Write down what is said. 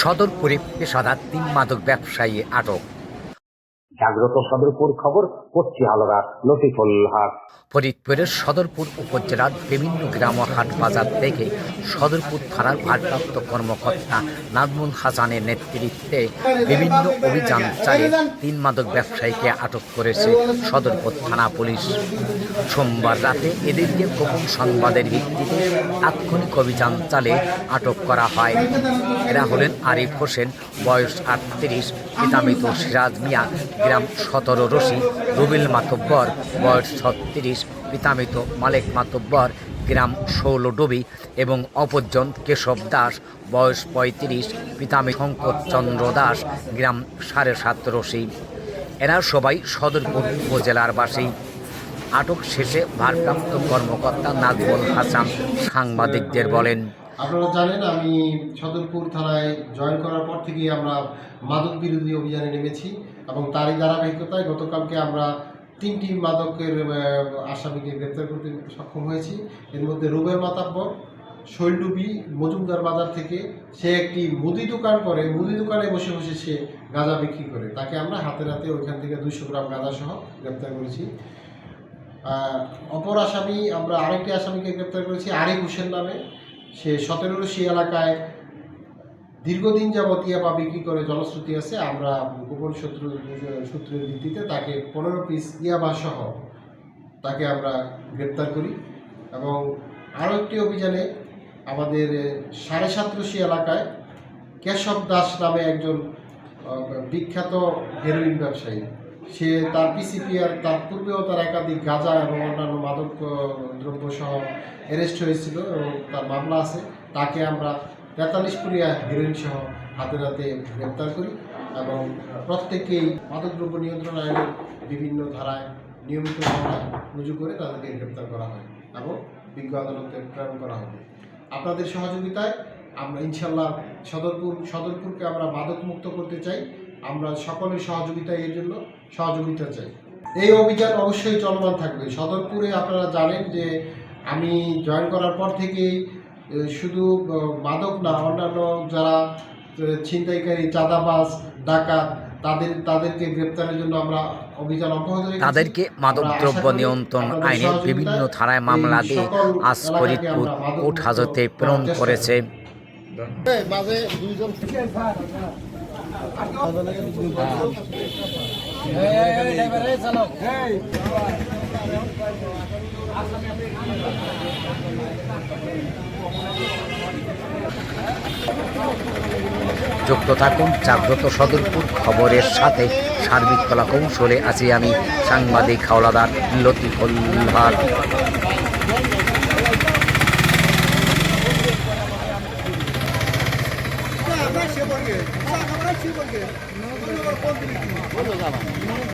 সদরপুরে পেশাদার ৩ মাদক ব্যবসায়ী আটক। জাগ্রত সদরপুর খবর পড়ছি আলাদা লতিফুল হক। ফরিদপুরের সদরপুর উপজেলার বিভিন্ন গ্রাম ও হাট বাজার থেকে সদরপুর থানার ভারপ্রাপ্ত কর্মকর্তা নাজমুল হাসানের নেতৃত্বে বিভিন্ন অভিযান চালিয়ে ৩ মাদক ব্যবসায়ীকে আটক করেছে সদরপুর থানা পুলিশ। সোমবার রাতে এদেরকে গোপন সংবাদের ভিত্তিতে তাৎক্ষণিক অভিযান চালিয়ে আটক করা হয়। এরা হলেন আরিফ হোসেন, বয়স ৩৮, পিতা মৃত সিরাজ মিয়া, গ্রাম ১৭ রশি, রুবেল মাতব্বর, বয়স ৩৬, পিতা মৃত মালেক মাতব্বর, গ্রাম ১৬ ডুবি এবং অপরজন কেশব দাস, বয়স ৩৫, পিতা মৃত শঙ্কর চন্দ্র দাস, গ্রাম ৭.৫ রশি। এরা সবাই সদরপুর উপজেলার বাসী। আটক শেষে ভারপ্রাপ্ত কর্মকর্তা নাজমুল হাসান সাংবাদিকদের বলেন, আপনারা জানেন আমি সদরপুর থানায় জয়েন করার পর থেকেই আমরা মাদক বিরোধী অভিযানে নেমেছি এবং তারই ধারাবাহিকতায় গতকালকে আমরা 3টি মাদকের আসামিকে গ্রেপ্তার করতে সক্ষম হয়েছি। এর মধ্যে রুবেল মাতাব্বর শৈলডুবি মজুমদার বাজার থেকে, সে একটি মুদি দোকান করে, মুদি দোকানে বসে বসে সে গাঁজা বিক্রি করে, তাকে আমরা হাতে নাতে ওইখান থেকে 200 গ্রাম গাঁজা সহ গ্রেপ্তার করেছি। অপর আসামি আমরা আরেকটি আসামিকে গ্রেপ্তার করেছি আরিফ হোসেন নামে। সে 17 রশি এলাকায় দীর্ঘদিন যাবৎ ইয়াবা বিক্রি করে জনশ্রুতি আছে। আমরা গোপন সূত্রের ভিত্তিতে তাকে 15 পিস ইয়াবা সহ তাকে আমরা গ্রেপ্তার করি এবং আরও একটি অভিযানে আমাদের 7.5 রশি এলাকায় কেশব দাস নামে একজন বিখ্যাত হেরোইন ব্যবসায়ী, সে তার পিসিপিআর তার পূর্বেও তার একাধিক গাঁজা এবং অন্যান্য মাদক দ্রব্য সহ অ্যারেস্ট হয়েছিল এবং তার মামলা আছে। তাকে আমরা 43 পুরিয়া হেরোইন সহ হাতে নাতে গ্রেপ্তার করি এবং প্রত্যেকেই মাদকদ্রব্য নিয়ন্ত্রণ আইনের বিভিন্ন ধারায় নিয়মিত মামলা রুজু করে তাদেরকে গ্রেপ্তার করা হয় এবং বিজ্ঞ আদালতে প্রেরণ করা হবে। আপনাদের সহযোগিতায় আমরা ইনশাল্লাহ সদরপুরকে আমরা মাদক মুক্ত করতে চাই। আমরা সকলের সহযোগিতা এর জন্য সহযোগিতা চাই। এই অভিযান অবশ্যই চলমান থাকবে। সদরপুরে আপনারা জানেন যে আমি জয়েন করার পর থেকেই শুধু মাদক না, অন্যান্য যারা ছিনতাইকারী, চাঁদাবাজ, ডাকাত তাদেরকে গ্রেপ্তারের জন্য আমরা অভিযান অব্যাহত রেখেছি। তাদেরকে মাদকদ্রব্য নিয়ন্ত্রণ আইনের বিভিন্ন ধারায় মামলা দিয়ে আজ ফরিদপুর কোর্ট হাজতে প্রেরণ করেছে। যুক্ত থাকুন জাগ্রত সদরপুর খবরের সাথে। সার্বিক কলা কৌশলে আছি আমি সাংবাদিক হাওলাদার লতিফুল হক।